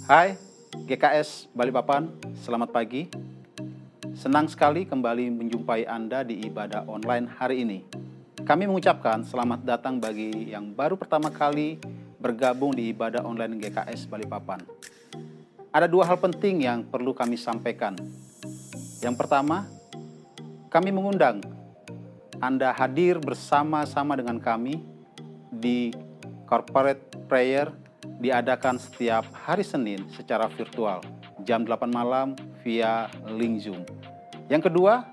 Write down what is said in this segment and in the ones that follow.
Hai, GKS Balikpapan, selamat pagi. Senang sekali kembali menjumpai Anda di ibadah online hari ini. Kami mengucapkan selamat datang bagi yang baru pertama kali bergabung di ibadah online GKS Balikpapan. Ada dua hal penting yang perlu kami sampaikan. Yang pertama, kami mengundang Anda hadir bersama-sama dengan kami di corporate prayer diadakan setiap hari Senin secara virtual jam 8 malam via link Zoom. Yang kedua,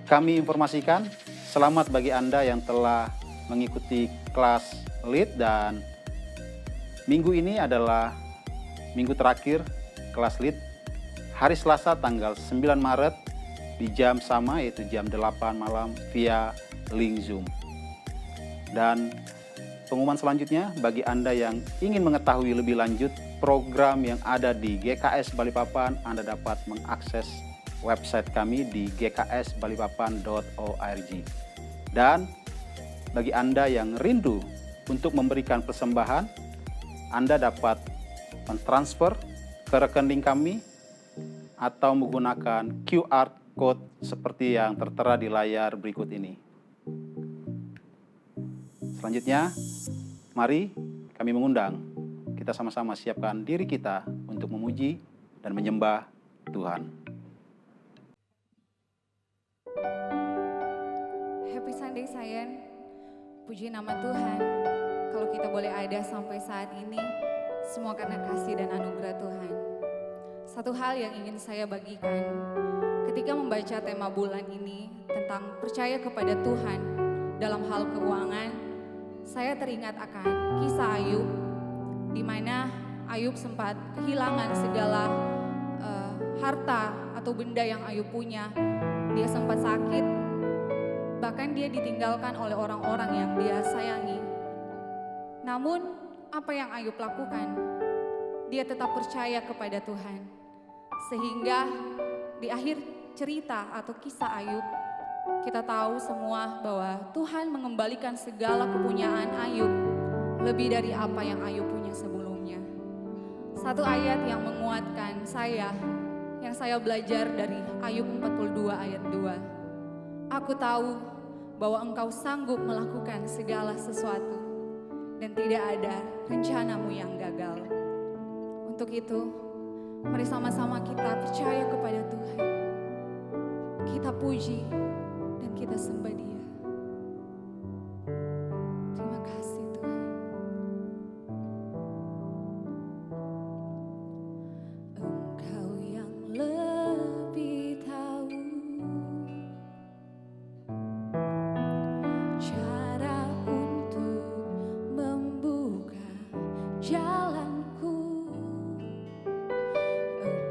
kami informasikan selamat bagi Anda yang telah mengikuti kelas lead, dan minggu ini adalah minggu terakhir kelas lead hari Selasa tanggal 9 Maret di jam sama, yaitu jam 8 malam via link Zoom. Dan pengumuman selanjutnya, bagi Anda yang ingin mengetahui lebih lanjut program yang ada di GKS Balikpapan, Anda dapat mengakses website kami di gksbalikpapan.org. Dan bagi Anda yang rindu untuk memberikan persembahan, Anda dapat mentransfer ke rekening kami atau menggunakan QR Code seperti yang tertera di layar berikut ini. Selanjutnya, mari kami mengundang kita sama-sama siapkan diri kita untuk memuji dan menyembah Tuhan. Happy Sunday sayang, puji nama Tuhan. Kalau kita boleh ada sampai saat ini, semua karena kasih dan anugerah Tuhan. Satu hal yang ingin saya bagikan, ketika membaca tema bulan ini tentang percaya kepada Tuhan dalam hal keuangan, saya teringat akan kisah Ayub, di mana Ayub sempat kehilangan segala harta atau benda yang Ayub punya. Dia sempat sakit, bahkan dia ditinggalkan oleh orang-orang yang dia sayangi. Namun apa yang Ayub lakukan? Dia tetap percaya kepada Tuhan. Sehingga di akhir cerita atau kisah Ayub, kita tahu semua bahwa Tuhan mengembalikan segala kepunyaan Ayub lebih dari apa yang Ayub punya sebelumnya. Satu ayat yang menguatkan saya, yang saya belajar dari Ayub 42 ayat 2. Aku tahu bahwa Engkau sanggup melakukan segala sesuatu dan tidak ada rencanamu yang gagal. Untuk itu, mari sama-sama kita percaya kepada Tuhan. Kita puji dan kita sembah Dia. Terima kasih Tuhan. Engkau yang lebih tahu cara untuk membuka jalanku.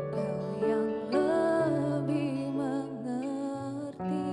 Engkau yang lebih mengerti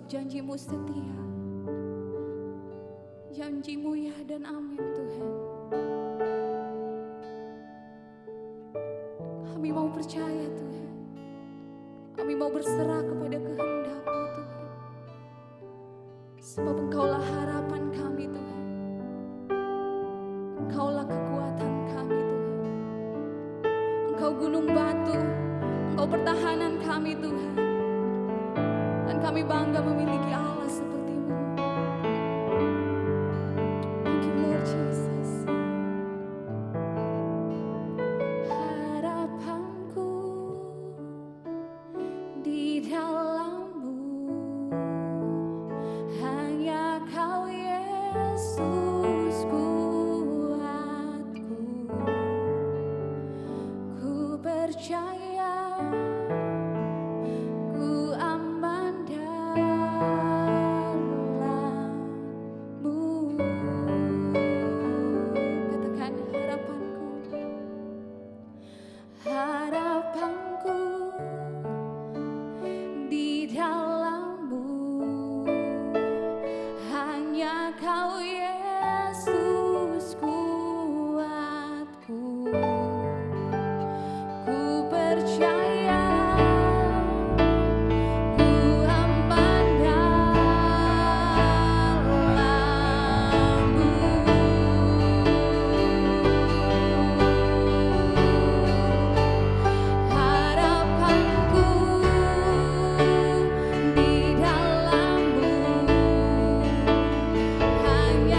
janji-Mu setia. Janji-Mu ya dan amin Tuhan. Kami mau percaya Tuhan. Kami mau berserah kepada kehendak-Mu Tuhan. Sebab Engkaulah harapan kami Tuhan. Engkaulah kekuatan kami Tuhan. Engkau gunung batu, Engkau pertahanan kami Tuhan. Dan kami bangga memiliki Allah seperti-Mu. Thank you Lord Jesus. Harapanku di dalam-Mu, hanya Kau Yesus kuatku. Ku percaya, ku aman dalam-Mu. Katakan harapanku, harapanku di dalam-Mu, hanya Kau Yesus kuatku. Ku percaya, ku aman dalam-Mu. Harapanku di dalam-Mu, hanya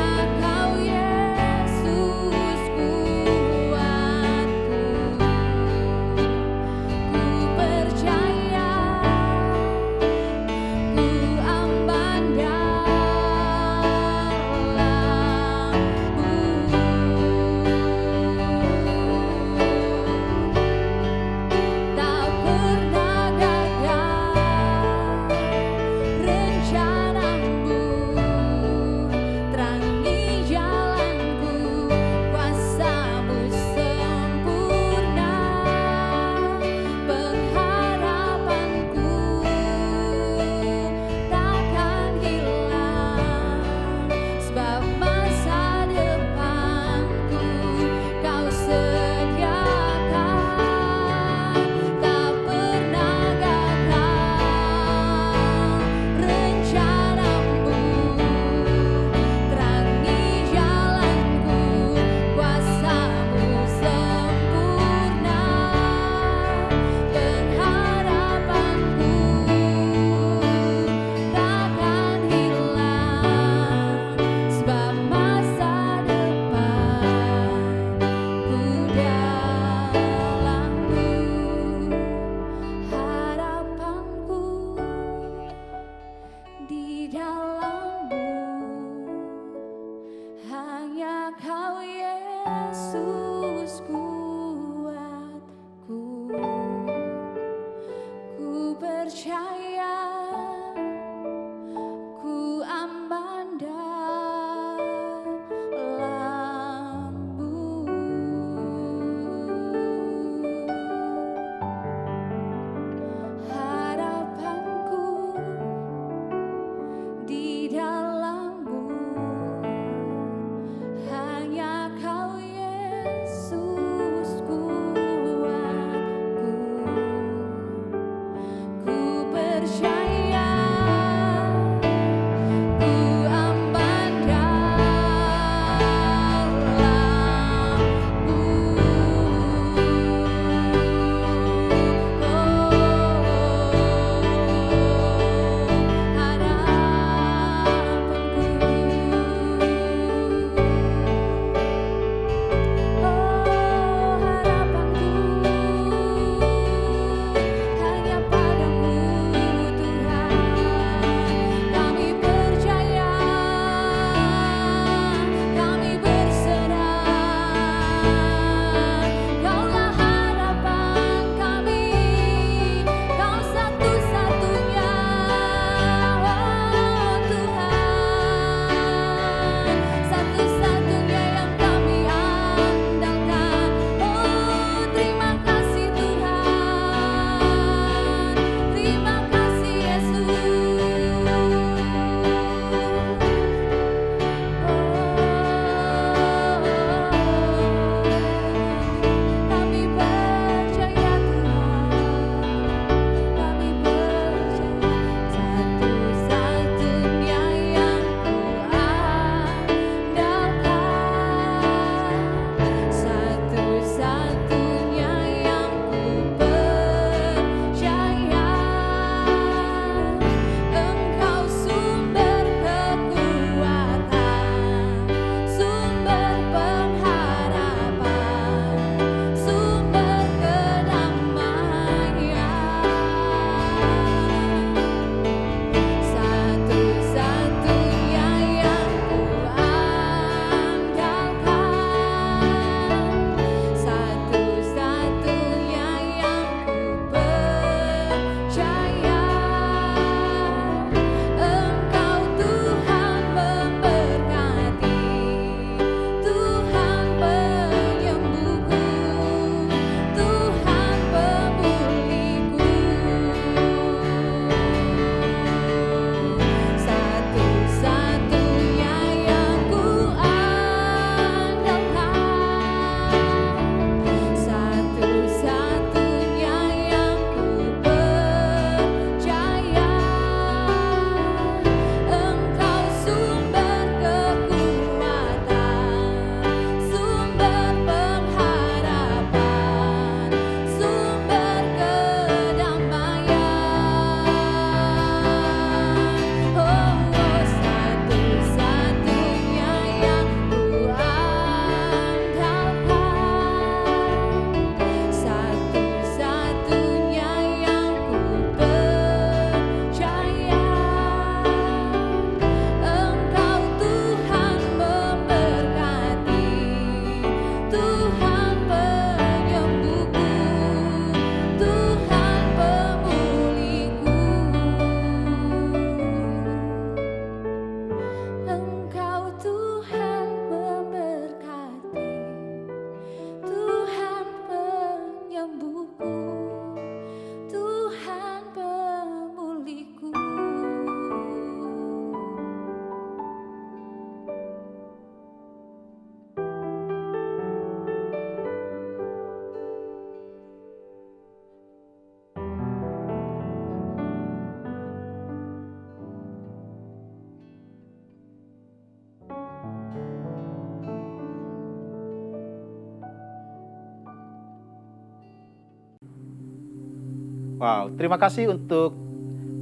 Wow, terima kasih untuk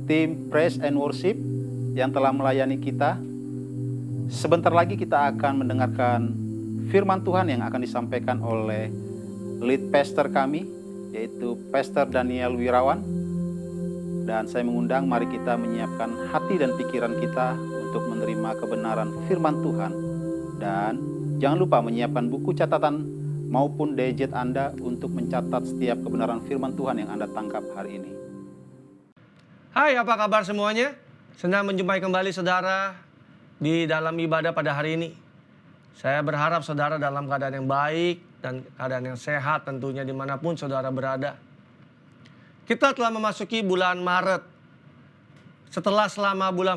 tim Praise and Worship yang telah melayani kita. Sebentar lagi kita akan mendengarkan firman Tuhan yang akan disampaikan oleh lead pastor kami, yaitu Pastor Daniel Wirawan. Dan saya mengundang, mari kita menyiapkan hati dan pikiran kita untuk menerima kebenaran firman Tuhan. Dan jangan lupa menyiapkan buku catatan maupun gadget Anda untuk mencatat setiap kebenaran firman Tuhan yang Anda tangkap hari ini. Hai, apa kabar semuanya? Senang menjumpai kembali saudara di dalam ibadah pada hari ini. Saya berharap saudara dalam keadaan yang baik dan keadaan yang sehat tentunya dimanapun saudara berada. Kita telah memasuki bulan Maret. Setelah selama bulan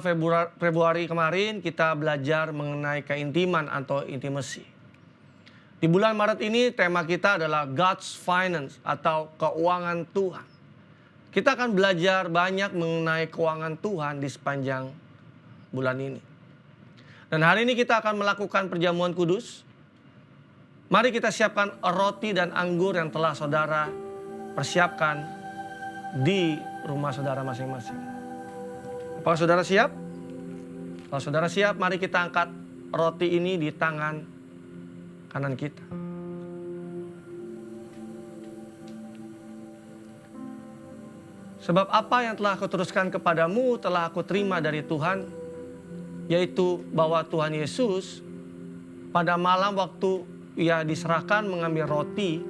Februari kemarin kita belajar mengenai keintiman atau intimacy. Di bulan Maret ini tema kita adalah God's Finance atau keuangan Tuhan. Kita akan belajar banyak mengenai keuangan Tuhan di sepanjang bulan ini. Dan hari ini kita akan melakukan perjamuan kudus. Mari kita siapkan roti dan anggur yang telah saudara persiapkan di rumah saudara masing-masing. Apakah saudara siap? Kalau saudara siap, mari kita angkat roti ini di tangan kanan kita. Sebab apa yang telah aku teruskan kepadamu telah aku terima dari Tuhan, yaitu bahwa Tuhan Yesus pada malam waktu ia diserahkan mengambil roti,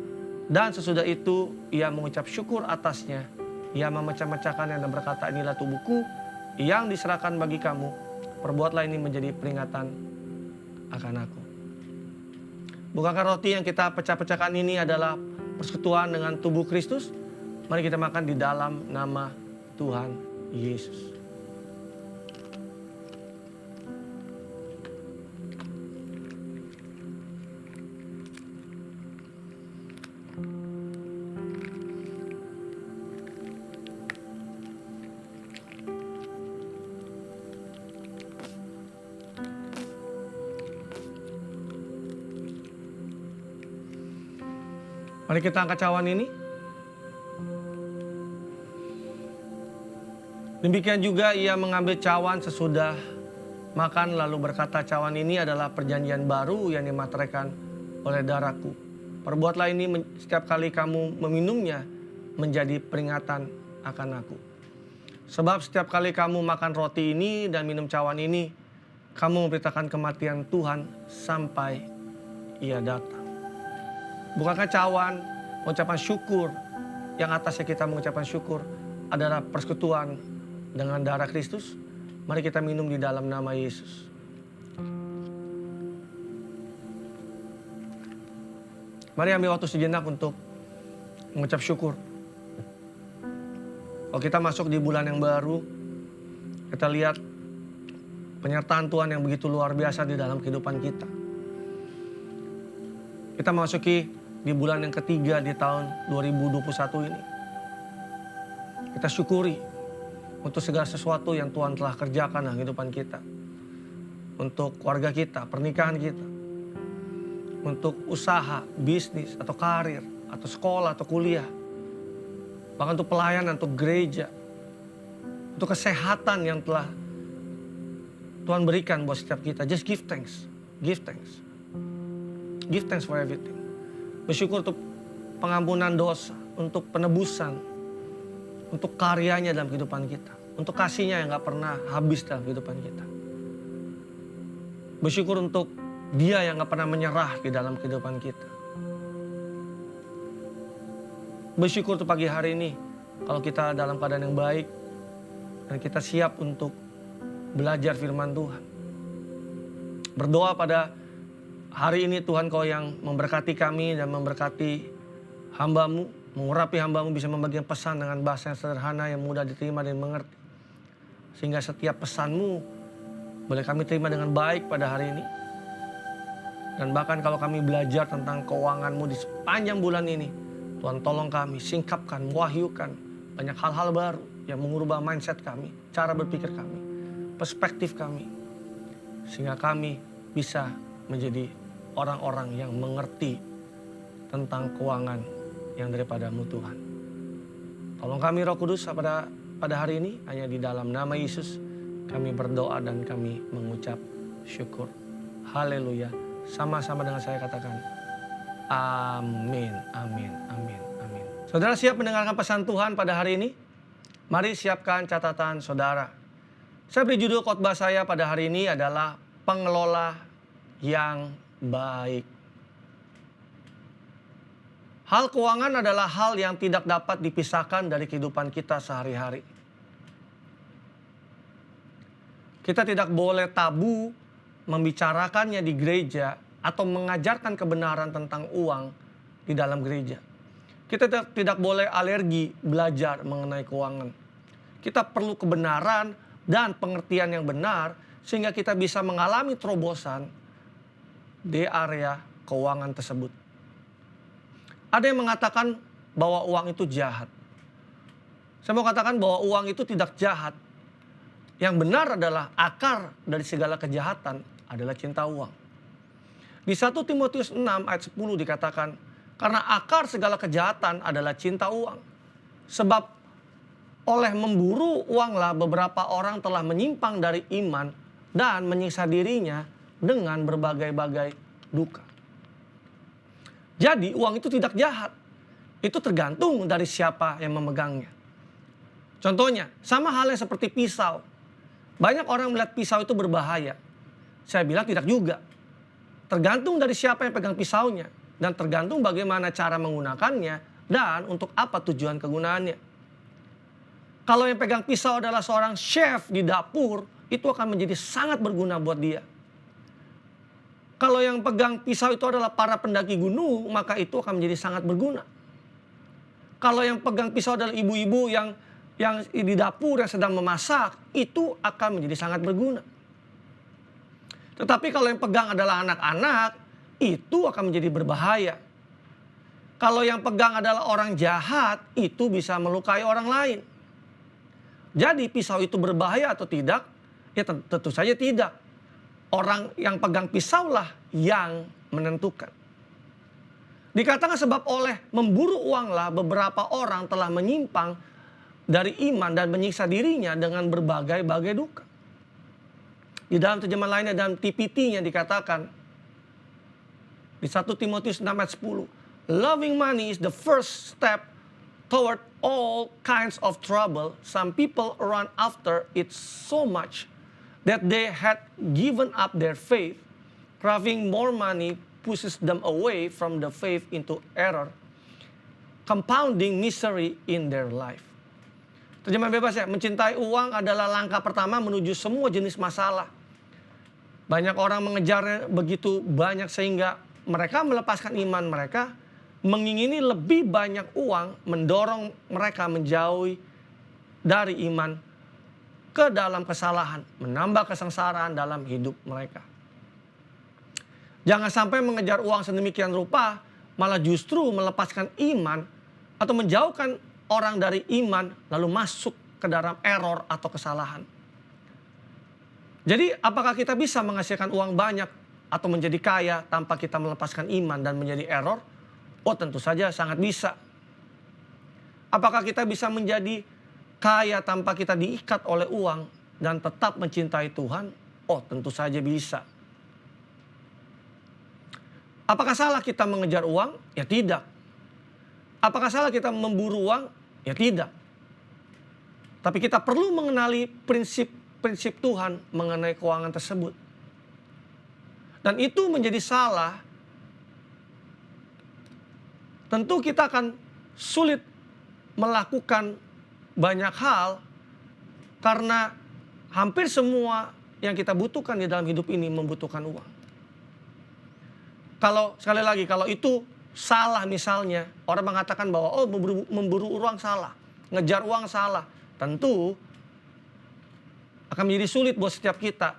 dan sesudah itu ia mengucap syukur atasnya. Ia memecah-mecahkannya dan berkata, inilah tubuhku yang diserahkan bagi kamu. Perbuatlah ini menjadi peringatan akan aku. Bukankah roti yang kita pecah-pecahkan ini adalah persekutuan dengan tubuh Kristus? Mari kita makan di dalam nama Tuhan Yesus. Mari kita angkat cawan ini. Demikian juga ia mengambil cawan sesudah makan lalu berkata, cawan ini adalah perjanjian baru yang dimateraikan oleh darahku. Perbuatlah ini setiap kali kamu meminumnya menjadi peringatan akan aku. Sebab setiap kali kamu makan roti ini dan minum cawan ini, kamu memberitakan kematian Tuhan sampai ia datang. Bukankah cawan mengucapkan syukur, yang atasnya kita mengucapkan syukur adalah persekutuan dengan darah Kristus? Mari kita minum di dalam nama Yesus. Mari ambil waktu sejenak untuk mengucap syukur. Kalau kita masuk di bulan yang baru, kita lihat penyertaan Tuhan yang begitu luar biasa di dalam kehidupan kita. Kita memasuki di bulan yang ketiga di tahun 2021 ini. Kita syukuri untuk segala sesuatu yang Tuhan telah kerjakan dalam kehidupan kita. Untuk keluarga kita, pernikahan kita. Untuk usaha, bisnis, atau karir, atau sekolah, atau kuliah. Bahkan untuk pelayanan, untuk gereja. Untuk kesehatan yang telah Tuhan berikan buat setiap kita. Just give thanks. Give thanks. Give thanks for everything. Bersyukur untuk pengampunan dosa, untuk penebusan, untuk karyanya dalam kehidupan kita. Untuk kasihnya yang gak pernah habis dalam kehidupan kita. Bersyukur untuk dia yang gak pernah menyerah di dalam kehidupan kita. Bersyukur untuk pagi hari ini, kalau kita dalam keadaan yang baik, dan kita siap untuk belajar firman Tuhan. Berdoa pada hari ini, Tuhan Kau yang memberkati kami dan memberkati hamba-Mu, mengurapi hamba-Mu bisa membagikan pesan dengan bahasa yang sederhana, yang mudah diterima dan mengerti. Sehingga setiap pesan-Mu boleh kami terima dengan baik pada hari ini. Dan bahkan kalau kami belajar tentang keuangan-Mu di sepanjang bulan ini, Tuhan tolong kami, singkapkan, mewahyukan banyak hal-hal baru yang mengubah mindset kami, cara berpikir kami, perspektif kami. Sehingga kami bisa menjadi orang-orang yang mengerti tentang keuangan yang daripada-Mu Tuhan. Tolong kami Roh Kudus pada hari ini, hanya di dalam nama Yesus kami berdoa dan kami mengucap syukur. Haleluya. Sama-sama dengan saya katakan, amin, amin, amin, amin. Saudara siap mendengarkan pesan Tuhan pada hari ini? Mari siapkan catatan saudara. Saya beri judul khotbah saya pada hari ini adalah pengelola yang baik. Hal keuangan adalah hal yang tidak dapat dipisahkan dari kehidupan kita sehari-hari. Kita tidak boleh tabu membicarakannya di gereja atau mengajarkan kebenaran tentang uang di dalam gereja. Kita tidak boleh alergi belajar mengenai keuangan. Kita perlu kebenaran dan pengertian yang benar sehingga kita bisa mengalami terobosan di area keuangan tersebut. Ada yang mengatakan bahwa uang itu jahat. Saya mau katakan bahwa uang itu tidak jahat. Yang benar adalah akar dari segala kejahatan adalah cinta uang. Di 1 Timotius 6 ayat 10 dikatakan, karena akar segala kejahatan adalah cinta uang. Sebab oleh memburu uanglah beberapa orang telah menyimpang dari iman dan menyiksa dirinya dengan berbagai-bagai duka. Jadi uang itu tidak jahat. Itu tergantung dari siapa yang memegangnya. Contohnya, sama halnya seperti pisau. Banyak orang melihat pisau itu berbahaya. Saya bilang tidak juga. Tergantung dari siapa yang pegang pisaunya. Dan tergantung bagaimana cara menggunakannya dan untuk apa tujuan kegunaannya. Kalau yang pegang pisau adalah seorang chef di dapur, itu akan menjadi sangat berguna buat dia. Kalau yang pegang pisau itu adalah para pendaki gunung, maka itu akan menjadi sangat berguna. Kalau yang pegang pisau adalah ibu-ibu yang di dapur yang sedang memasak, itu akan menjadi sangat berguna. Tetapi kalau yang pegang adalah anak-anak, itu akan menjadi berbahaya. Kalau yang pegang adalah orang jahat, itu bisa melukai orang lain. Jadi pisau itu berbahaya atau tidak? Ya tentu saja tidak. Orang yang pegang pisaulah yang menentukan. Dikatakan sebab oleh memburu uanglah beberapa orang telah menyimpang dari iman dan menyiksa dirinya dengan berbagai-bagai duka. Di dalam terjemahan lainnya dalam TPT-nya dikatakan di 1 Timotius 6 ayat 10. Loving money is the first step toward all kinds of trouble. Some people run after it so much that they had given up their faith. Craving more money pushes them away from the faith into error, compounding misery in their life. Terjemahan bebas ya, mencintai uang adalah langkah pertama menuju semua jenis masalah. Banyak orang mengejarnya begitu banyak sehingga mereka melepaskan iman mereka, mengingini lebih banyak uang, mendorong mereka menjauhi dari iman ke dalam kesalahan, menambah kesengsaraan dalam hidup mereka. Jangan sampai mengejar uang sedemikian rupa, malah justru melepaskan iman atau menjauhkan orang dari iman, lalu masuk ke dalam error atau kesalahan. Jadi apakah kita bisa menghasilkan uang banyak atau menjadi kaya tanpa kita melepaskan iman dan menjadi error? Oh tentu saja sangat bisa. Apakah kita bisa menjadi kaya tanpa kita diikat oleh uang dan tetap mencintai Tuhan? Oh tentu saja bisa. Apakah salah kita mengejar uang? Ya tidak. Apakah salah kita memburu uang? Ya tidak. Tapi kita perlu mengenali prinsip Tuhan mengenai keuangan tersebut. Dan itu menjadi salah. Tentu kita akan sulit melakukan banyak hal karena hampir semua yang kita butuhkan di dalam hidup ini membutuhkan uang. Kalau sekali lagi, kalau itu salah misalnya, orang mengatakan bahwa oh memburu uang salah, ngejar uang salah. Tentu akan menjadi sulit buat setiap kita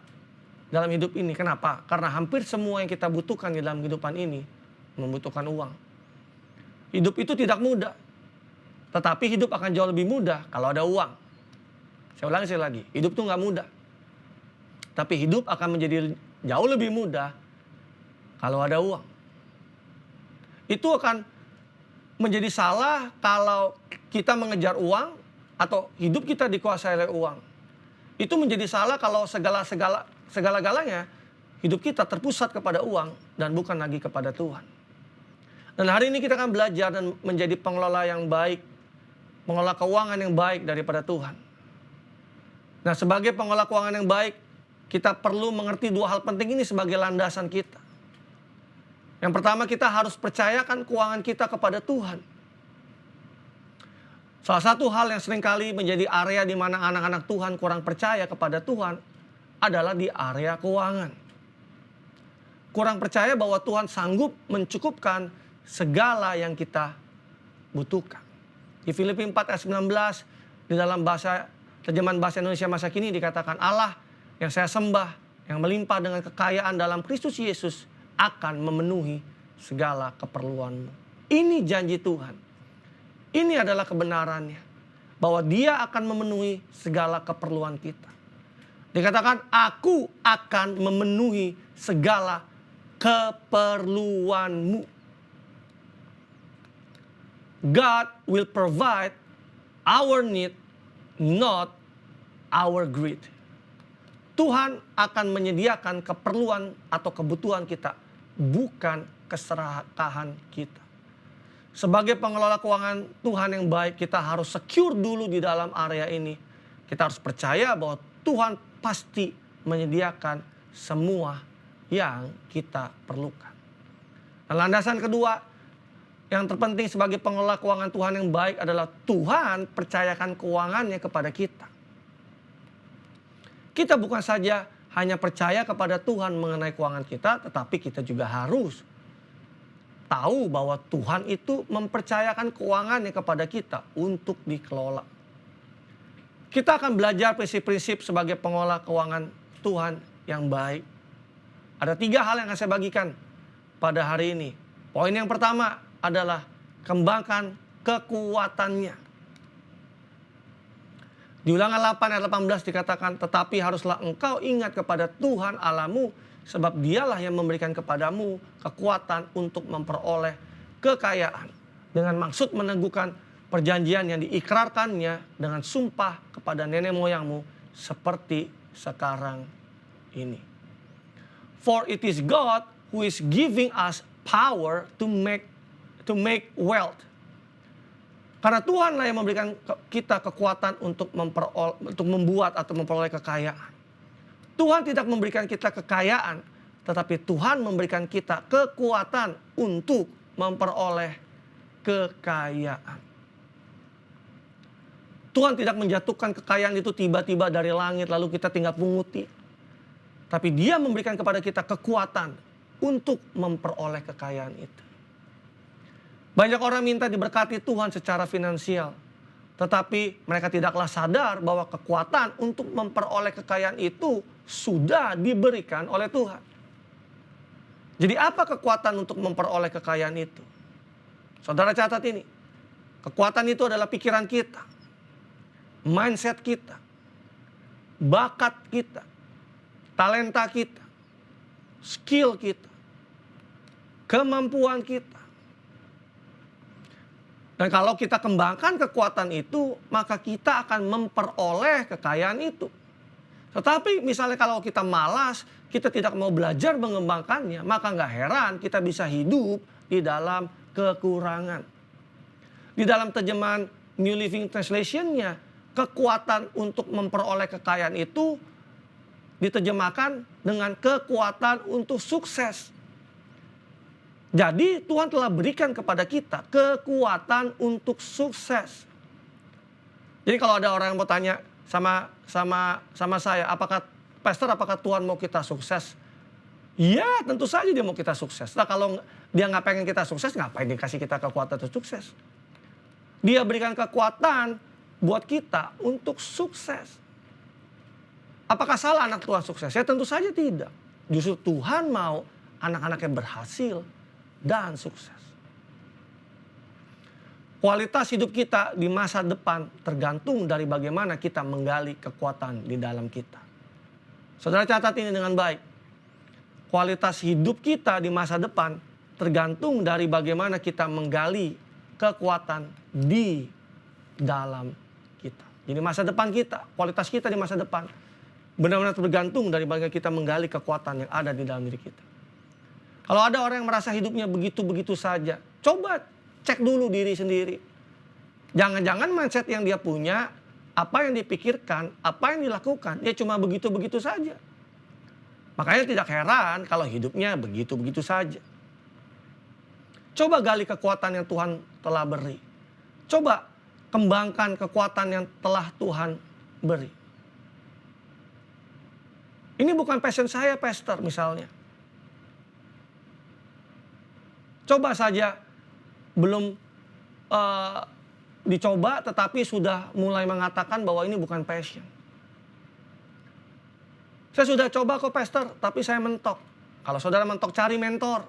dalam hidup ini. Kenapa? Karena hampir semua yang kita butuhkan di dalam kehidupan ini membutuhkan uang. Hidup itu tidak mudah. Tetapi hidup akan jauh lebih mudah kalau ada uang. Saya ulangi sekali lagi, hidup itu nggak mudah. Tapi hidup akan menjadi jauh lebih mudah kalau ada uang. Itu akan menjadi salah kalau kita mengejar uang atau hidup kita dikuasai oleh uang. Itu menjadi salah kalau segala-galanya hidup kita terpusat kepada uang dan bukan lagi kepada Tuhan. Dan hari ini kita akan belajar dan menjadi pengelola yang baik, pengelola keuangan yang baik daripada Tuhan. Nah, sebagai pengelola keuangan yang baik, kita perlu mengerti dua hal penting ini sebagai landasan kita. Yang pertama, kita harus percayakan keuangan kita kepada Tuhan. Salah satu hal yang seringkali menjadi area di mana anak-anak Tuhan kurang percaya kepada Tuhan adalah di area keuangan. Kurang percaya bahwa Tuhan sanggup mencukupkan segala yang kita butuhkan. Di Filipi 4 ayat 19, di dalam terjemahan bahasa Indonesia masa kini dikatakan, Allah yang saya sembah, yang melimpah dengan kekayaan dalam Kristus Yesus, akan memenuhi segala keperluanmu. Ini janji Tuhan. Ini adalah kebenarannya. Bahwa Dia akan memenuhi segala keperluan kita. Dikatakan, aku akan memenuhi segala keperluanmu. God will provide our need, not our greed. Tuhan akan menyediakan keperluan atau kebutuhan kita, bukan keserakahan kita. Sebagai pengelola keuangan Tuhan yang baik, kita harus secure dulu di dalam area ini. Kita harus percaya bahwa Tuhan pasti menyediakan semua yang kita perlukan. Dan landasan kedua yang terpenting sebagai pengelola keuangan Tuhan yang baik adalah Tuhan percayakan keuangannya kepada kita. Kita bukan saja hanya percaya kepada Tuhan mengenai keuangan kita, tetapi kita juga harus tahu bahwa Tuhan itu mempercayakan keuangannya kepada kita untuk dikelola. Kita akan belajar prinsip-prinsip sebagai pengelola keuangan Tuhan yang baik. Ada 3 hal yang akan saya bagikan pada hari ini. Poin yang pertama adalah kembangkan kekuatannya. Di Ulangan 8 ayat 18 dikatakan, tetapi haruslah engkau ingat kepada Tuhan Allahmu, sebab Dialah yang memberikan kepadamu kekuatan untuk memperoleh kekayaan. Dengan maksud meneguhkan perjanjian yang diikrarkannya dengan sumpah kepada nenek moyangmu seperti sekarang ini. For it is God who is giving us power to make wealth. Karena Tuhanlah yang memberikan kita kekuatan untuk membuat atau memperoleh kekayaan. Tuhan tidak memberikan kita kekayaan, tetapi Tuhan memberikan kita kekuatan untuk memperoleh kekayaan. Tuhan tidak menjatuhkan kekayaan itu tiba-tiba dari langit lalu kita tinggal punguti. Tapi Dia memberikan kepada kita kekuatan untuk memperoleh kekayaan itu. Banyak orang minta diberkati Tuhan secara finansial. Tetapi mereka tidaklah sadar bahwa kekuatan untuk memperoleh kekayaan itu sudah diberikan oleh Tuhan. Jadi apa kekuatan untuk memperoleh kekayaan itu? Saudara catat ini. Kekuatan itu adalah pikiran kita. Mindset kita. Bakat kita. Talenta kita. Skill kita. Kemampuan kita. Dan kalau kita kembangkan kekuatan itu, maka kita akan memperoleh kekayaan itu. Tetapi misalnya kalau kita malas, kita tidak mau belajar mengembangkannya, maka nggak heran kita bisa hidup di dalam kekurangan. Di dalam terjemahan New Living Translation-nya, kekuatan untuk memperoleh kekayaan itu diterjemahkan dengan kekuatan untuk sukses. Jadi Tuhan telah berikan kepada kita kekuatan untuk sukses. Jadi kalau ada orang yang mau tanya sama saya, Pastor, apakah Tuhan mau kita sukses? Ya, tentu saja Dia mau kita sukses. Nah, kalau Dia nggak pengen kita sukses, ngapain dikasih kita kekuatan untuk sukses? Dia berikan kekuatan buat kita untuk sukses. Apakah salah anak Tuhan sukses? Ya tentu saja tidak. Justru Tuhan mau anak-anaknya berhasil dan sukses. Kualitas hidup kita di masa depan tergantung dari bagaimana kita menggali kekuatan di dalam kita. Saudara catat ini dengan baik. Kualitas hidup kita di masa depan tergantung dari bagaimana kita menggali kekuatan di dalam kita. Jadi masa depan kita, kualitas kita di masa depan benar-benar tergantung dari bagaimana kita menggali kekuatan yang ada di dalam diri kita. Kalau ada orang yang merasa hidupnya begitu-begitu saja, coba cek dulu diri sendiri. Jangan-jangan mindset yang dia punya, apa yang dipikirkan, apa yang dilakukan, dia cuma begitu-begitu saja. Makanya tidak heran kalau hidupnya begitu-begitu saja. Coba gali kekuatan yang Tuhan telah beri. Coba kembangkan kekuatan yang telah Tuhan beri. Ini bukan passion saya, pastor, misalnya. Coba saja belum dicoba tetapi sudah mulai mengatakan bahwa ini bukan passion. Saya sudah coba kok pastor, tapi saya mentok. Kalau saudara mentok, cari mentor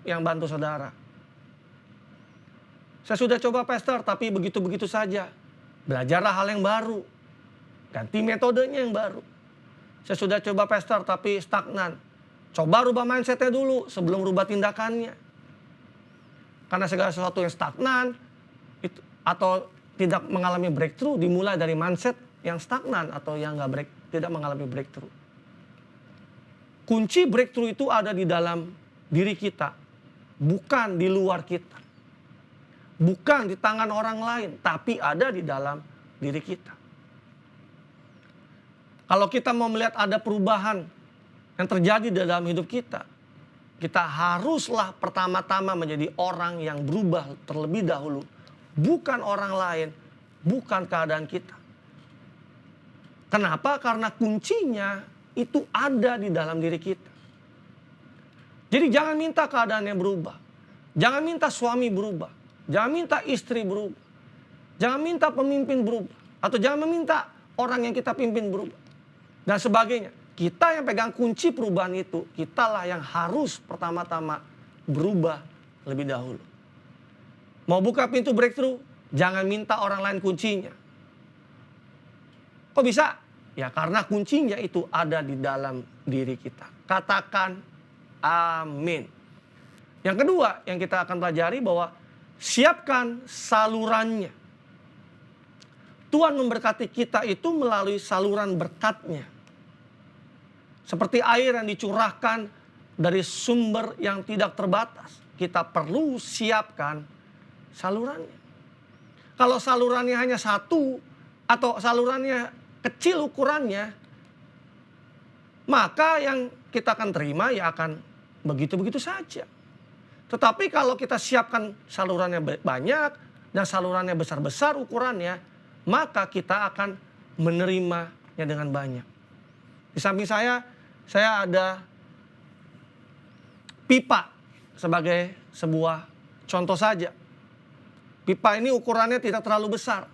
yang bantu saudara. Saya sudah coba pastor, tapi begitu-begitu saja. Belajarlah hal yang baru. Ganti metodenya yang baru. Saya sudah coba pastor, tapi stagnan. Coba rubah mindsetnya dulu sebelum rubah tindakannya. Karena segala sesuatu yang stagnan itu, atau tidak mengalami breakthrough dimulai dari mindset yang stagnan atau yang tidak mengalami breakthrough. Kunci breakthrough itu ada di dalam diri kita, bukan di luar kita. Bukan di tangan orang lain, tapi ada di dalam diri kita. Kalau kita mau melihat ada perubahan yang terjadi dalam hidup kita, kita haruslah pertama-tama menjadi orang yang berubah terlebih dahulu. Bukan orang lain, bukan keadaan kita. Kenapa? Karena kuncinya itu ada di dalam diri kita. Jadi jangan minta keadaannya berubah. Jangan minta suami berubah. Jangan minta istri berubah. Jangan minta pemimpin berubah. Atau jangan meminta orang yang kita pimpin berubah. Dan sebagainya. Kita yang pegang kunci perubahan itu, kitalah yang harus pertama-tama berubah lebih dahulu. Mau buka pintu breakthrough, jangan minta orang lain kuncinya. Kok bisa? Ya karena kuncinya itu ada di dalam diri kita. Katakan amin. Yang kedua yang kita akan pelajari bahwa siapkan salurannya. Tuhan memberkati kita itu melalui saluran berkat-Nya. Seperti air yang dicurahkan dari sumber yang tidak terbatas. Kita perlu siapkan salurannya. Kalau salurannya hanya satu atau salurannya kecil ukurannya, maka yang kita akan terima ya akan begitu-begitu saja. Tetapi kalau kita siapkan salurannya banyak dan salurannya besar-besar ukurannya, maka kita akan menerimanya dengan banyak. Di samping saya ada pipa sebagai sebuah contoh saja. Pipa ini ukurannya tidak terlalu besar.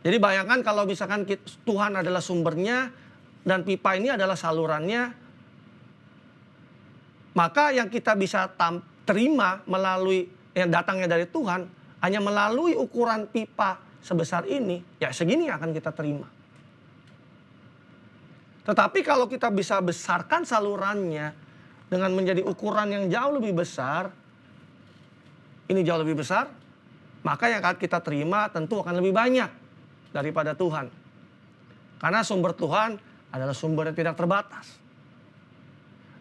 Jadi bayangkan kalau misalkan Tuhan adalah sumbernya dan pipa ini adalah salurannya, maka yang kita bisa terima melalui yang datangnya dari Tuhan hanya melalui ukuran pipa sebesar ini, ya segini akan kita terima. Tetapi kalau kita bisa besarkan salurannya dengan menjadi ukuran yang jauh lebih besar, ini jauh lebih besar, maka yang akan kita terima tentu akan lebih banyak daripada Tuhan. Karena sumber Tuhan adalah sumber yang tidak terbatas.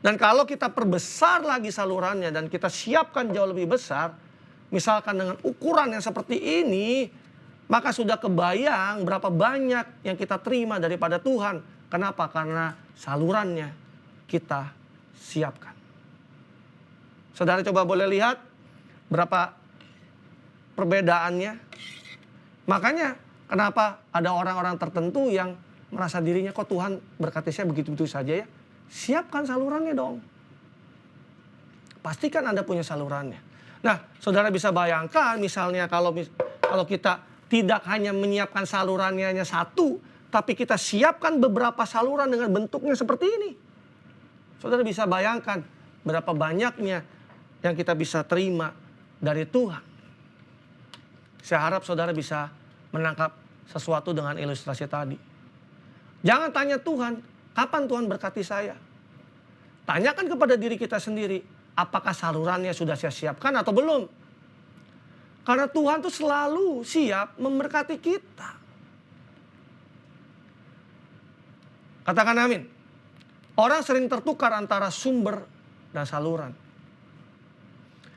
Dan kalau kita perbesar lagi salurannya dan kita siapkan jauh lebih besar, misalkan dengan ukuran yang seperti ini, maka sudah kebayang berapa banyak yang kita terima daripada Tuhan. Kenapa? Karena salurannya kita siapkan. Saudara coba boleh lihat berapa perbedaannya. Makanya kenapa ada orang-orang tertentu yang merasa dirinya kok Tuhan berkati saya begitu-begitu saja ya. Siapkan salurannya dong. Pastikan Anda punya salurannya. Nah, saudara bisa bayangkan misalnya kalau kita tidak hanya menyiapkan salurannya hanya satu, tapi kita siapkan beberapa saluran dengan bentuknya seperti ini. Saudara bisa bayangkan berapa banyaknya yang kita bisa terima dari Tuhan. Saya harap saudara bisa menangkap sesuatu dengan ilustrasi tadi. Jangan tanya Tuhan, kapan Tuhan berkati saya? Tanyakan kepada diri kita sendiri, apakah salurannya sudah saya siapkan atau belum? Karena Tuhan tuh selalu siap memberkati kita. Katakan amin. Orang sering tertukar antara sumber dan saluran.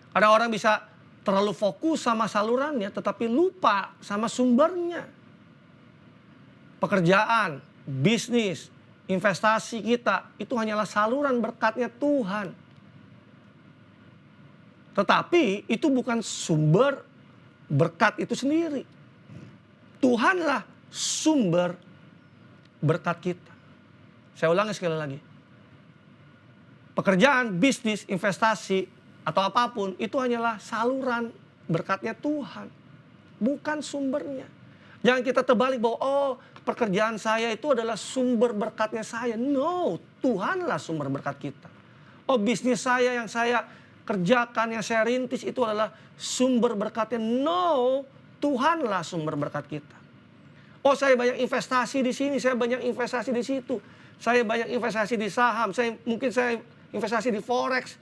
Ada orang bisa terlalu fokus sama salurannya tetapi lupa sama sumbernya. Pekerjaan, bisnis, investasi kita itu hanyalah saluran berkatnya Tuhan. Tetapi itu bukan sumber berkat itu sendiri. Tuhanlah sumber berkat kita. Saya ulangi sekali lagi. Pekerjaan, bisnis, investasi, atau apapun itu hanyalah saluran berkatnya Tuhan. Bukan sumbernya. Jangan kita terbalik bahwa pekerjaan saya itu adalah sumber berkatnya saya. No, Tuhanlah sumber berkat kita. Bisnis saya yang saya kerjakan, yang saya rintis itu adalah sumber berkatnya. No, Tuhanlah sumber berkat kita. Saya banyak investasi di sini, saya banyak investasi di situ. Saya banyak investasi di saham, mungkin saya investasi di forex,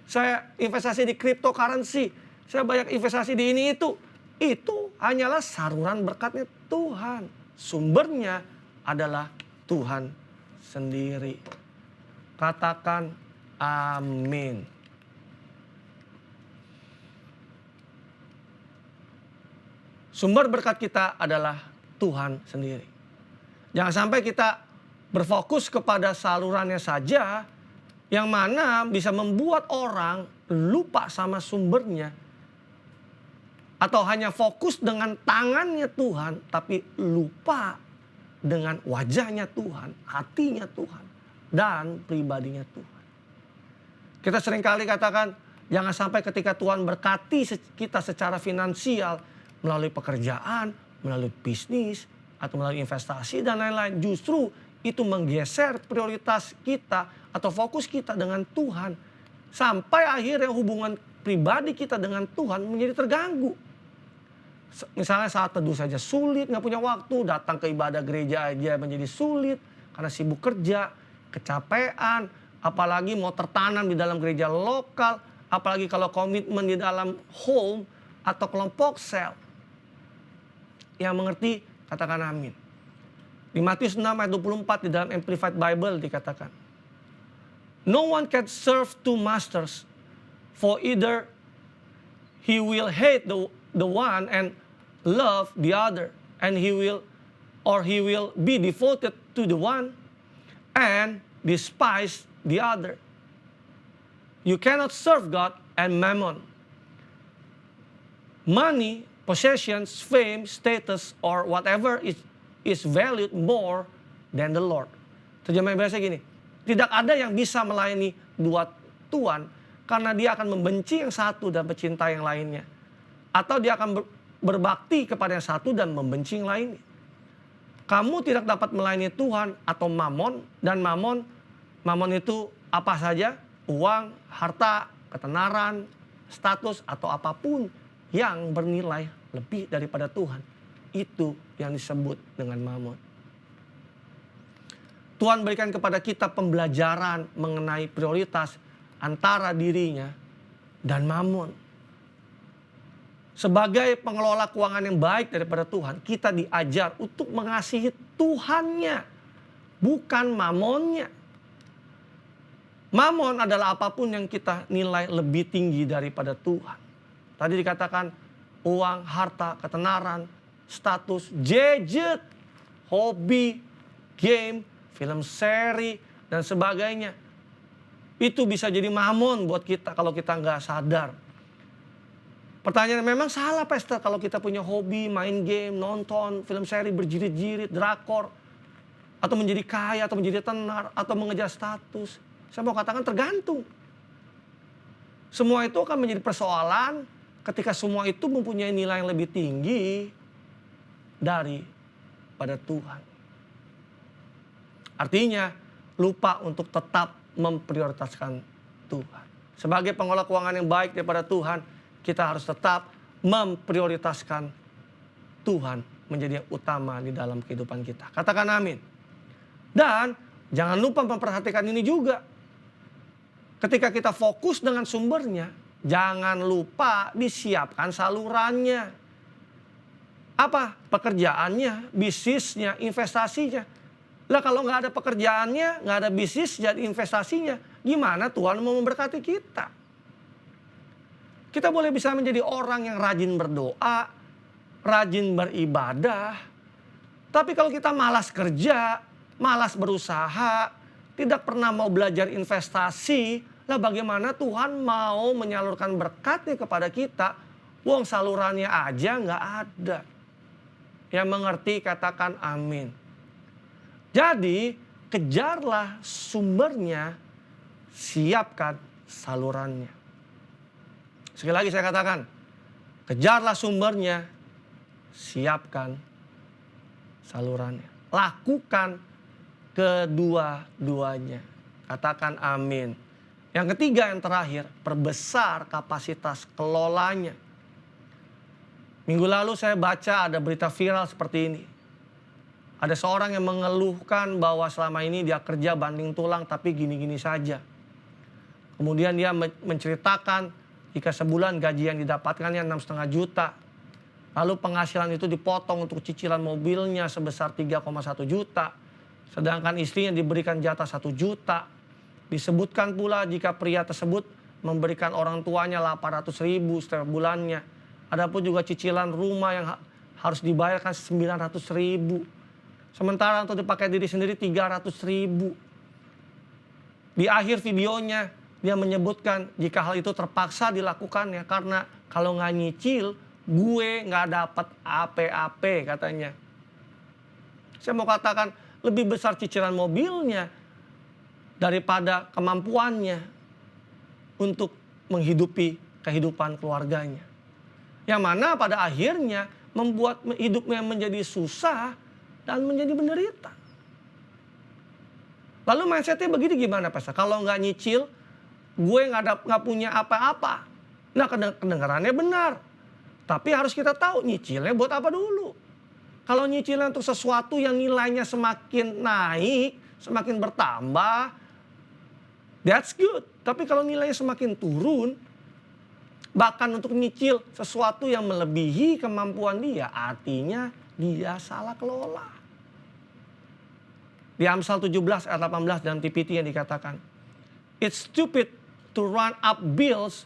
saya investasi di cryptocurrency, saya banyak investasi di ini itu. Itu hanyalah saluran berkatnya Tuhan. Sumbernya adalah Tuhan sendiri. Katakan amin. Sumber berkat kita adalah Tuhan sendiri. Jangan sampai kita berfokus kepada salurannya saja, yang mana bisa membuat orang lupa sama sumbernya. Atau hanya fokus dengan tangannya Tuhan, tapi lupa dengan wajahnya Tuhan, hatinya Tuhan, dan pribadinya Tuhan. Kita seringkali katakan, jangan sampai ketika Tuhan berkati kita secara finansial, melalui pekerjaan, melalui bisnis, atau melalui investasi dan lain-lain. Justru itu menggeser prioritas kita atau fokus kita dengan Tuhan. Sampai akhirnya hubungan pribadi kita dengan Tuhan menjadi terganggu. Misalnya saat teduh saja sulit, gak punya waktu, datang ke ibadah gereja aja menjadi sulit. Karena sibuk kerja, kecapean, apalagi mau tertanam di dalam gereja lokal. Apalagi kalau komitmen di dalam home atau kelompok sel. Yang mengerti, katakan amin. Di Matius 6 ayat 24 di dalam Amplified Bible dikatakan, no one can serve two masters, for either he will hate the one and love the other, and he will be devoted to the one and despise the other. You cannot serve God and mammon. Money, possessions, fame, status, or whatever is valued more than the Lord. Terjemahan bahasa gini, tidak ada yang bisa melayani dua tuan karena dia akan membenci yang satu dan mencintai yang lainnya. Atau dia akan berbakti kepada yang satu dan membenci yang lainnya. Kamu tidak dapat melayani Tuhan atau mamon, dan mamon itu apa saja? Uang, harta, ketenaran, status, atau apapun yang bernilai lebih daripada Tuhan. Itu yang disebut dengan mamon. Tuhan berikan kepada kita pembelajaran mengenai prioritas antara dirinya dan mamon. Sebagai pengelola keuangan yang baik daripada Tuhan, kita diajar untuk mengasihi Tuhannya, bukan mamonnya. Mamon adalah apapun yang kita nilai lebih tinggi daripada Tuhan. Tadi dikatakan uang, harta, ketenaran, status, gadget, hobi, game, film seri, dan sebagainya. Itu bisa jadi mamon buat kita kalau kita nggak sadar. Pertanyaan, memang salah Pastor kalau kita punya hobi, main game, nonton, film seri berjilid-jilid, drakor, atau menjadi kaya, atau menjadi tenar, atau mengejar status. Saya mau katakan tergantung. Semua itu akan menjadi persoalan ketika semua itu mempunyai nilai yang lebih tinggi daripada Tuhan. Artinya lupa untuk tetap memprioritaskan Tuhan. Sebagai pengelola keuangan yang baik daripada Tuhan, kita harus tetap memprioritaskan Tuhan menjadi yang utama di dalam kehidupan kita. Katakan amin. Dan jangan lupa memperhatikan ini juga. Ketika kita fokus dengan sumbernya, jangan lupa disiapkan salurannya. Apa? Pekerjaannya, bisnisnya, investasinya. Lah kalau nggak ada pekerjaannya, nggak ada bisnis dan investasinya, gimana Tuhan mau memberkati kita? Kita boleh bisa menjadi orang yang rajin berdoa, rajin beribadah. Tapi kalau kita malas kerja, malas berusaha, tidak pernah mau belajar investasi, lah bagaimana Tuhan mau menyalurkan berkatnya kepada kita? Wong salurannya aja nggak ada. Yang mengerti katakan amin. Jadi kejarlah sumbernya, siapkan salurannya. Sekali lagi saya katakan, kejarlah sumbernya, siapkan salurannya. Lakukan kedua-duanya. Katakan amin. Yang ketiga, yang terakhir, perbesar kapasitas kelolanya. Minggu lalu saya baca ada berita viral seperti ini. Ada seorang yang mengeluhkan bahwa selama ini dia kerja banting tulang tapi gini-gini saja. Kemudian dia menceritakan jika sebulan gaji yang didapatkannya 6,5 juta. Lalu penghasilan itu dipotong untuk cicilan mobilnya sebesar 3,1 juta. Sedangkan istrinya diberikan jatah 1 juta. Disebutkan pula jika pria tersebut memberikan orang tuanya 800.000 setiap bulannya. Adapun juga cicilan rumah yang harus dibayarkan 900.000. Sementara untuk dipakai diri sendiri 300.000. Di akhir videonya dia menyebutkan jika hal itu terpaksa dilakukannya karena kalau nggak nyicil gue nggak dapat apa-apa katanya. Saya mau katakan lebih besar cicilan mobilnya daripada kemampuannya untuk menghidupi kehidupan keluarganya. Yang mana pada akhirnya membuat hidupnya menjadi susah dan menjadi menderita. Lalu mindsetnya begini gimana Pastor? Kalau nggak nyicil, gue nggak punya apa-apa. Nah kedengarannya benar. Tapi harus kita tahu nyicilnya buat apa dulu. Kalau nyicilnya untuk sesuatu yang nilainya semakin naik, semakin bertambah, that's good. Tapi kalau nilainya semakin turun, bahkan untuk nyicil sesuatu yang melebihi kemampuan dia, artinya dia salah kelola. Di Amsal 17 ayat 18 dalam TPT yang dikatakan, it's stupid to run up bills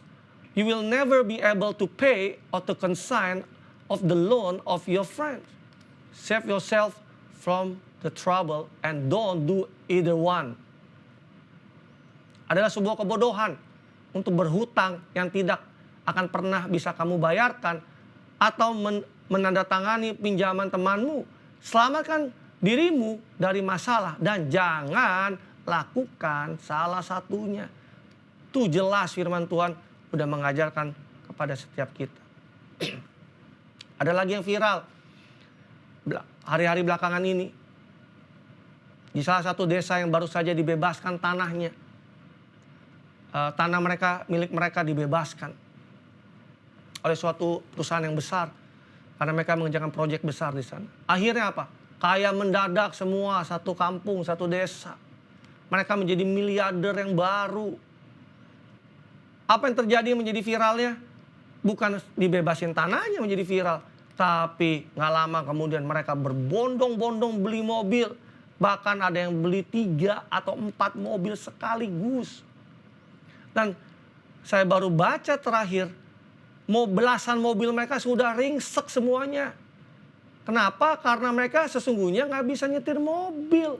you will never be able to pay or to consign of the loan of your friends. Save yourself from the trouble and don't do either one. Adalah sebuah kebodohan untuk berhutang yang tidak akan pernah bisa kamu bayarkan atau menandatangani pinjaman temanmu. Selamatkan dirimu dari masalah dan jangan lakukan salah satunya. Itu jelas firman Tuhan sudah mengajarkan kepada setiap kita. Ada lagi yang viral hari-hari belakangan ini. Di salah satu desa yang baru saja dibebaskan tanahnya. Tanah mereka, milik mereka dibebaskan oleh suatu perusahaan yang besar. Karena mereka mengerjakan proyek besar di sana. Akhirnya apa? Kaya mendadak semua, satu kampung, satu desa. Mereka menjadi miliarder yang baru. Apa yang terjadi menjadi viralnya? Bukan dibebasin tanahnya menjadi viral. Tapi gak lama kemudian mereka berbondong-bondong beli mobil. Bahkan ada yang beli 3 atau 4 mobil sekaligus. Dan saya baru baca terakhir, belasan mobil mereka sudah ringsek semuanya. Kenapa? Karena mereka sesungguhnya nggak bisa nyetir mobil.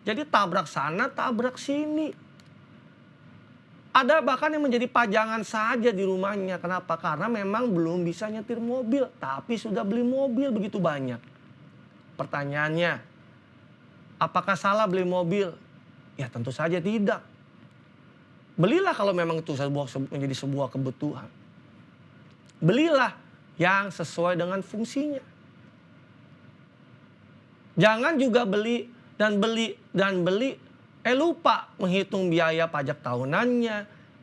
Jadi tabrak sana, tabrak sini. Ada bahkan yang menjadi pajangan saja di rumahnya. Kenapa? Karena memang belum bisa nyetir mobil. Tapi sudah beli mobil begitu banyak. Pertanyaannya, apakah salah beli mobil? Ya tentu saja tidak. Belilah kalau memang itu menjadi sebuah kebutuhan. Belilah yang sesuai dengan fungsinya. Jangan juga beli, lupa menghitung biaya pajak tahunannya,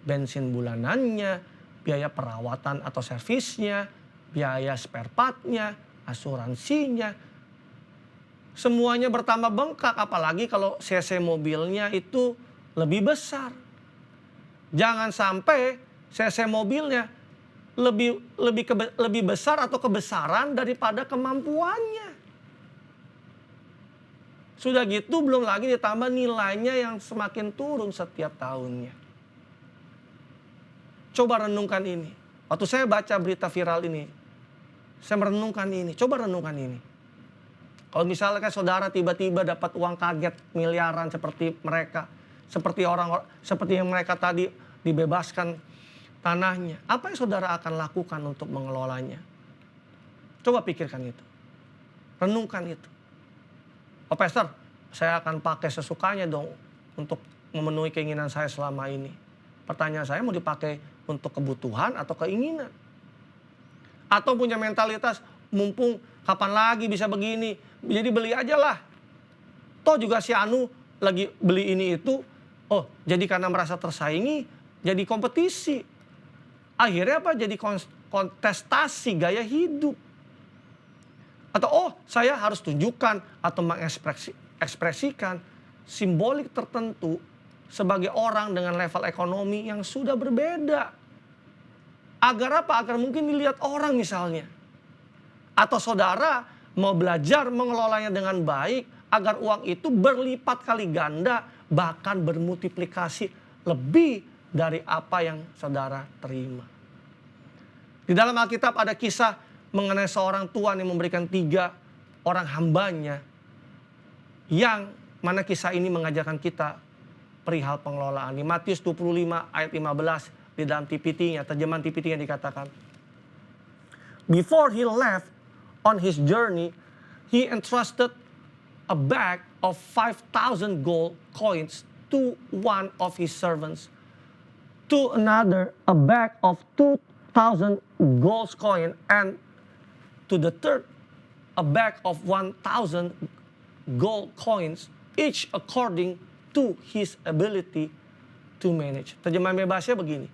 bensin bulanannya, biaya perawatan atau servisnya, biaya spare partnya, asuransinya. Semuanya bertambah bengkak, apalagi kalau cc mobilnya itu lebih besar. Jangan sampai CC mobilnya lebih besar atau kebesaran daripada kemampuannya. Sudah gitu belum lagi ditambah nilainya yang semakin turun setiap tahunnya. Coba renungkan ini. Waktu saya baca berita viral ini, saya merenungkan ini. Coba renungkan ini. Kalau misalnya saudara tiba-tiba dapat uang kaget miliaran seperti mereka, seperti yang mereka tadi dibebaskan tanahnya, apa yang saudara akan lakukan untuk mengelolanya? Coba pikirkan itu. Renungkan itu. Oh pastor, saya akan pakai sesukanya dong untuk memenuhi keinginan saya selama ini. Pertanyaan saya, mau dipakai untuk kebutuhan atau keinginan? Atau punya mentalitas, mumpung kapan lagi bisa begini, jadi beli aja lah. Toh juga si Anu lagi beli ini itu, oh jadi karena merasa tersaingi, jadi kompetisi. Akhirnya apa? Jadi kontestasi gaya hidup. Atau oh saya harus tunjukkan atau mengekspresikan simbolik tertentu sebagai orang dengan level ekonomi yang sudah berbeda. Agar apa? Agar mungkin dilihat orang misalnya. Atau saudara mau belajar mengelolanya dengan baik agar uang itu berlipat kali ganda, bahkan bermultiplikasi lebih dari apa yang saudara terima. Di dalam Alkitab ada kisah mengenai seorang tuan yang memberikan 3 orang hambanya, yang mana kisah ini mengajarkan kita perihal pengelolaan. Di Matius 25 ayat 15 di dalam TPT-nya, terjemahan TPT-nya dikatakan, before he left on his journey, he entrusted a bag of 5,000 gold coins to one of his servants, to another a bag of 2,000 gold coin, and to the third a bag of 1,000 gold coins, each according to his ability to manage. Terjemahan bebasnya begini.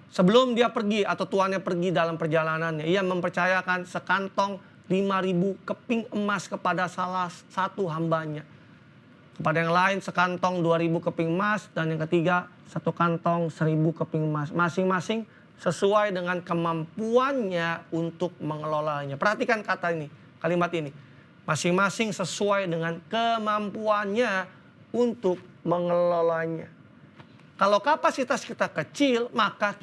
Sebelum dia pergi atau tuannya pergi dalam perjalanannya, ia mempercayakan sekantong 5.000 keping emas kepada salah satu hambanya. Kepada yang lain sekantong 2.000 keping emas, dan yang ketiga satu kantong 1.000 keping emas. Masing-masing sesuai dengan kemampuannya untuk mengelolanya. Perhatikan kata ini, kalimat ini. Masing-masing sesuai dengan kemampuannya untuk mengelolanya. Kalau kapasitas kita kecil, maka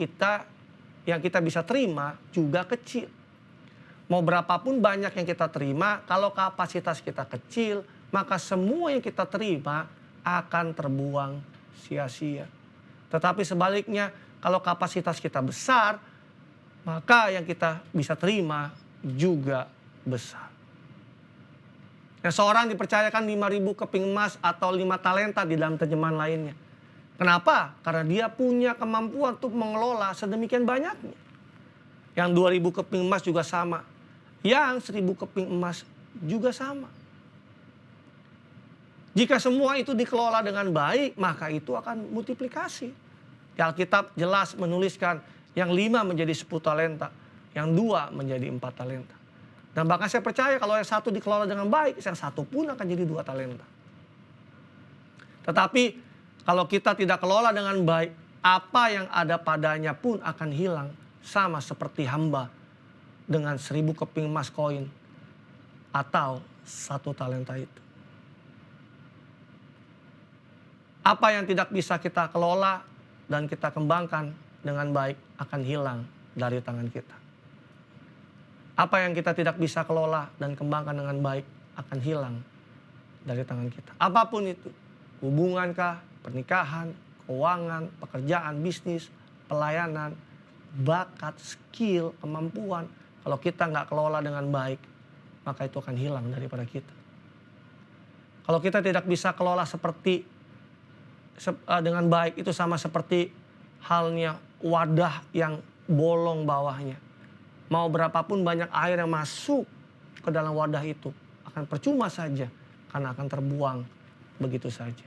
yang kita bisa terima juga kecil. Mau berapapun banyak yang kita terima, kalau kapasitas kita kecil, maka semua yang kita terima akan terbuang sia-sia. Tetapi sebaliknya, kalau kapasitas kita besar, maka yang kita bisa terima juga besar. Nah, seorang dipercayakan 5.000 keping emas atau 5 talenta di dalam terjemahan lainnya. Kenapa? Karena dia punya kemampuan untuk mengelola sedemikian banyaknya. Yang 2.000 keping emas juga sama. Yang 1.000 keping emas juga sama. Jika semua itu dikelola dengan baik, maka itu akan multiplikasi. Alkitab jelas menuliskan yang 5 menjadi 10 talenta, yang 2 menjadi 4 talenta. Dan bahkan saya percaya kalau yang 1 dikelola dengan baik, yang 1 pun akan jadi 2 talenta. Tetapi kalau kita tidak kelola dengan baik, apa yang ada padanya pun akan hilang, sama seperti hamba dengan 1.000 keping emas koin atau 1 talenta itu. Apa yang tidak bisa kita kelola dan kita kembangkan dengan baik akan hilang dari tangan kita. Apa yang kita tidak bisa kelola dan kembangkan dengan baik akan hilang dari tangan kita. Apapun itu, hubungankah, pernikahan, keuangan, pekerjaan, bisnis, pelayanan, bakat, skill, kemampuan. Kalau kita nggak kelola dengan baik, maka itu akan hilang daripada kita. Kalau kita tidak bisa kelola dengan baik, itu sama seperti halnya wadah yang bolong bawahnya. Mau berapapun banyak air yang masuk ke dalam wadah itu, akan percuma saja karena akan terbuang begitu saja.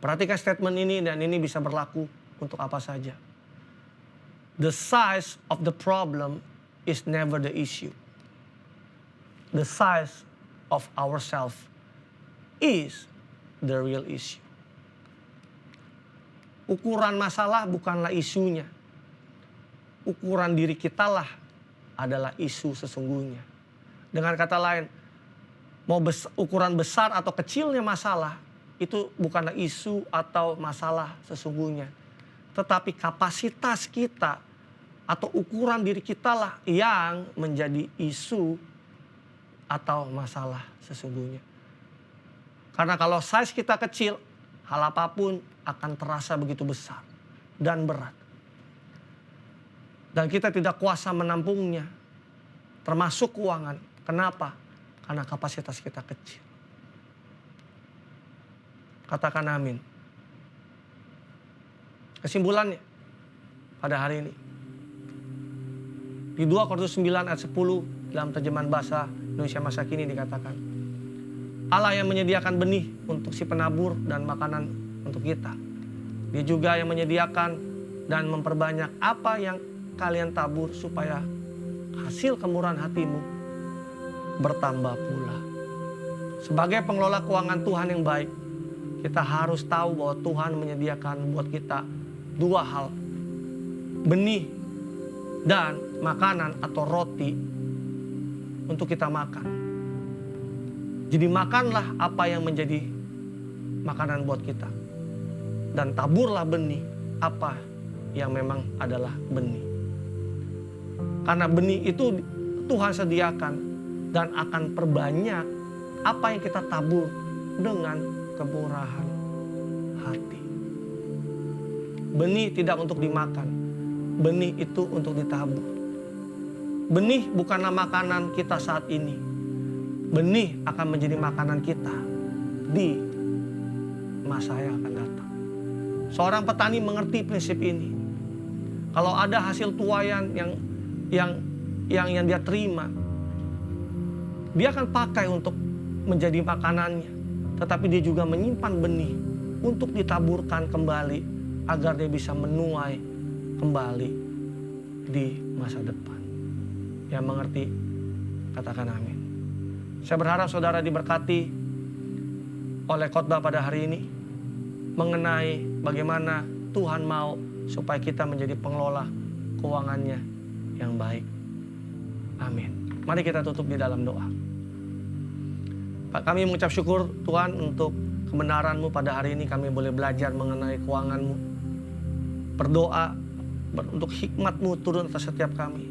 Perhatikan statement ini, dan ini bisa berlaku untuk apa saja. The size of the problem is never the issue. The size of ourselves is the real issue. Ukuran masalah bukanlah isunya. Ukuran diri kitalah adalah isu sesungguhnya. Dengan kata lain, mau ukuran besar atau kecilnya masalah, itu bukanlah isu atau masalah sesungguhnya. Tetapi kapasitas kita atau ukuran diri kitalah yang menjadi isu atau masalah sesungguhnya. Karena kalau size kita kecil, hal apapun akan terasa begitu besar dan berat. Dan kita tidak kuasa menampungnya, termasuk keuangan. Kenapa? Karena kapasitas kita kecil. Katakan amin. Kesimpulannya pada hari ini. Di 2 Korintus 9 ayat 10 dalam terjemahan bahasa Indonesia masa kini dikatakan, Allah yang menyediakan benih untuk si penabur dan makanan untuk kita. Dia juga yang menyediakan dan memperbanyak apa yang kalian tabur supaya hasil kemurahan hatimu bertambah pula. Sebagai pengelola keuangan Tuhan yang baik, kita harus tahu bahwa Tuhan menyediakan buat kita dua hal. Benih dan makanan atau roti untuk kita makan. Jadi makanlah apa yang menjadi makanan buat kita. Dan taburlah benih apa yang memang adalah benih. Karena benih itu Tuhan sediakan dan akan perbanyak apa yang kita tabur dengan kemurahan hati. Benih tidak untuk dimakan, benih itu untuk ditabur. Benih bukanlah makanan kita saat ini. Benih akan menjadi makanan kita di masa yang akan datang. Seorang petani mengerti prinsip ini. Kalau ada hasil tuaian yang dia terima, dia akan pakai untuk menjadi makanannya. Tetapi dia juga menyimpan benih untuk ditaburkan kembali agar dia bisa menuai kembali di masa depan. Yang mengerti, katakan amin. Saya berharap saudara diberkati oleh khotbah pada hari ini mengenai bagaimana Tuhan mau supaya kita menjadi pengelola keuangannya yang baik. Amin. Mari kita tutup di dalam doa. Pak, kami mengucap syukur Tuhan untuk kebenaran-Mu pada hari ini. Kami boleh belajar mengenai keuangan-Mu. Berdoa untuk hikmat-Mu turun atas setiap kami.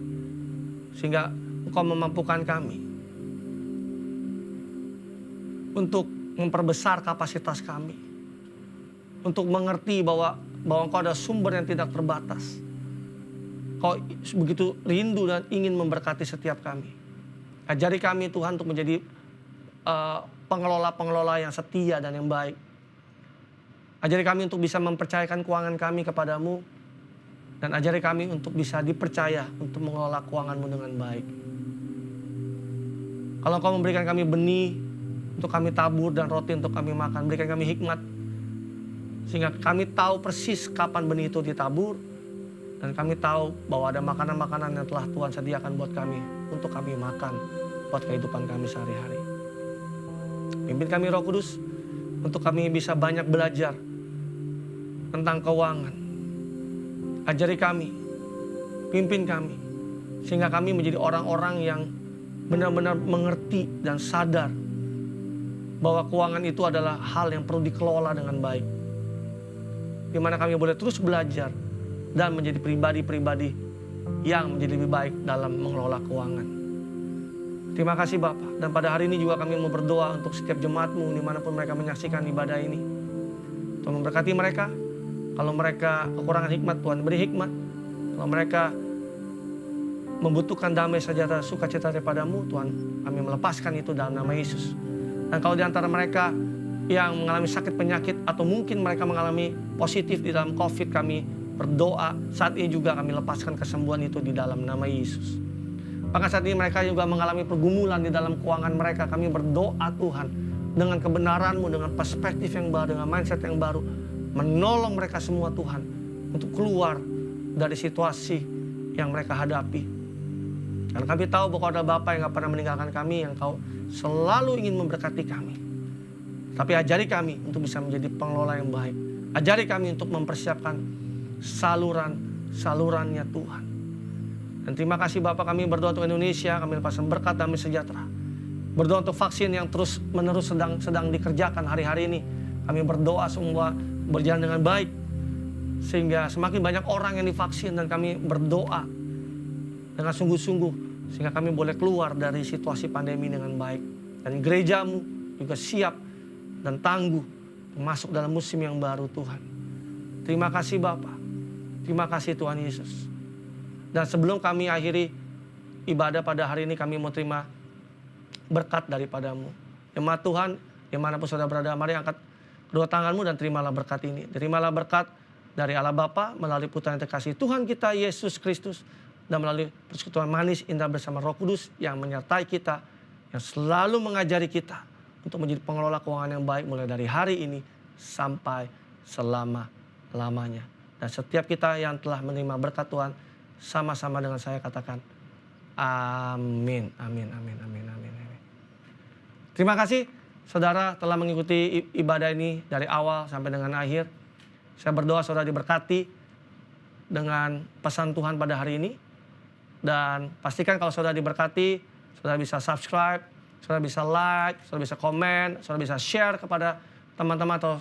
Sehingga Engkau memampukan kami untuk memperbesar kapasitas kami. Untuk mengerti bahwa Engkau ada sumber yang tidak terbatas. Kau begitu rindu dan ingin memberkati setiap kami. Ajari kami Tuhan untuk menjadi pengelola-pengelola yang setia dan yang baik. Ajari kami untuk bisa mempercayakan keuangan kami kepadamu. Dan ajari kami untuk bisa dipercaya untuk mengelola keuanganmu dengan baik. Kalau Engkau memberikan kami benih untuk kami tabur dan roti untuk kami makan, berikan kami hikmat. Sehingga kami tahu persis kapan benih itu ditabur. Dan kami tahu bahwa ada makanan-makanan yang telah Tuhan sediakan buat kami untuk kami makan buat kehidupan kami sehari-hari. Pimpin kami Roh Kudus untuk kami bisa banyak belajar tentang keuangan. Ajari kami, pimpin kami, sehingga kami menjadi orang-orang yang benar-benar mengerti dan sadar bahwa keuangan itu adalah hal yang perlu dikelola dengan baik. Di mana kami boleh terus belajar dan menjadi pribadi-pribadi yang menjadi lebih baik dalam mengelola keuangan. Terima kasih Bapak. Dan pada hari ini juga kami mau berdoa untuk setiap jemaat-Mu dimanapun mereka menyaksikan ibadah ini. Tuhan memberkati mereka. Kalau mereka kekurangan hikmat, Tuhan beri hikmat. Kalau mereka membutuhkan damai sejahtera sukacita daripada-Mu, Tuhan kami melepaskan itu dalam nama Yesus. Dan kalau di antara mereka yang mengalami sakit penyakit atau mungkin mereka mengalami positif di dalam COVID, kami berdoa saat ini juga kami lepaskan kesembuhan itu di dalam nama Yesus. Bahkan saat ini mereka juga mengalami pergumulan di dalam keuangan mereka. Kami berdoa Tuhan dengan kebenaran-Mu, dengan perspektif yang baru, dengan mindset yang baru. Menolong mereka semua Tuhan untuk keluar dari situasi yang mereka hadapi. Karena kami tahu bahwa ada Bapa yang gak pernah meninggalkan kami, yang Kau selalu ingin memberkati kami. Tapi ajari kami untuk bisa menjadi pengelola yang baik. Ajari kami untuk mempersiapkan salurannya Tuhan. Dan terima kasih Bapak, kami berdoa untuk Indonesia, kami lepaskan berkat damai sejahtera. Berdoa untuk vaksin yang terus menerus sedang dikerjakan hari-hari ini. Kami berdoa semua berjalan dengan baik, sehingga semakin banyak orang yang divaksin, dan kami berdoa dengan sungguh-sungguh sehingga kami boleh keluar dari situasi pandemi dengan baik. Dan gerejamu juga siap dan tangguh masuk dalam musim yang baru Tuhan. Terima kasih Bapa. Terima kasih Tuhan Yesus. Dan sebelum kami akhiri ibadah pada hari ini, kami mau terima berkat daripadamu. Jemaat Tuhan, dimanapun saudara berada, mari angkat kedua tanganmu dan terimalah berkat ini. Terimalah berkat dari Allah Bapa melalui putra yang terkasih Tuhan kita Yesus Kristus, dan melalui persekutuan manis indah bersama Roh Kudus yang menyertai kita, yang selalu mengajari kita untuk menjadi pengelola keuangan yang baik mulai dari hari ini sampai selama-lamanya. Dan setiap kita yang telah menerima berkat Tuhan, sama-sama dengan saya katakan amin, amin, amin, amin, amin, amin. Terima kasih saudara telah mengikuti ibadah ini dari awal sampai dengan akhir. Saya berdoa saudara diberkati dengan pesan Tuhan pada hari ini. Dan pastikan kalau saudara diberkati, saudara bisa subscribe, saudara bisa like, saudara bisa komen, saudara bisa share kepada teman-teman atau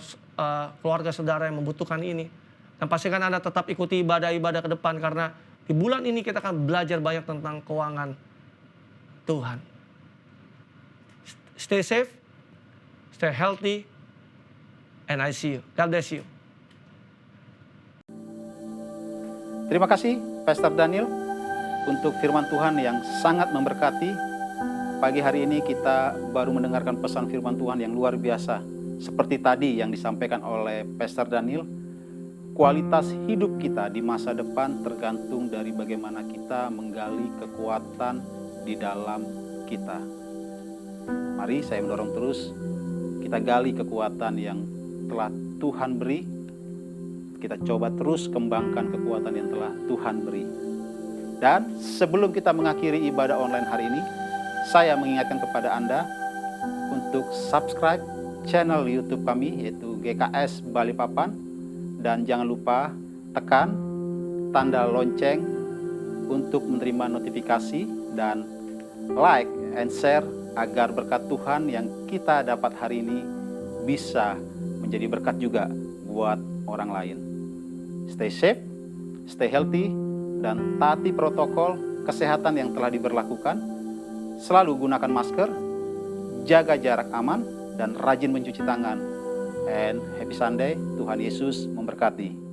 keluarga saudara yang membutuhkan ini. Dan pastikan Anda tetap ikuti ibadah-ibadah ke depan, karena di bulan ini kita akan belajar banyak tentang keuangan Tuhan. Stay safe, stay healthy, and I see you. God bless you. Terima kasih Pastor Daniel untuk firman Tuhan yang sangat memberkati. Pagi hari ini kita baru mendengarkan pesan firman Tuhan yang luar biasa. Seperti tadi yang disampaikan oleh Pastor Daniel, kualitas hidup kita di masa depan tergantung dari bagaimana kita menggali kekuatan di dalam kita. Mari saya mendorong terus, kita gali kekuatan yang telah Tuhan beri. Kita coba terus kembangkan kekuatan yang telah Tuhan beri. Dan sebelum kita mengakhiri ibadah online hari ini, saya mengingatkan kepada Anda untuk subscribe channel YouTube kami, yaitu GKS Balikpapan. Dan jangan lupa tekan tanda lonceng untuk menerima notifikasi, dan like and share agar berkat Tuhan yang kita dapat hari ini bisa menjadi berkat juga buat orang lain. Stay safe, stay healthy, dan taati protokol kesehatan yang telah diberlakukan. Selalu gunakan masker, jaga jarak aman, dan rajin mencuci tangan. And happy Sunday, Tuhan Yesus memberkati.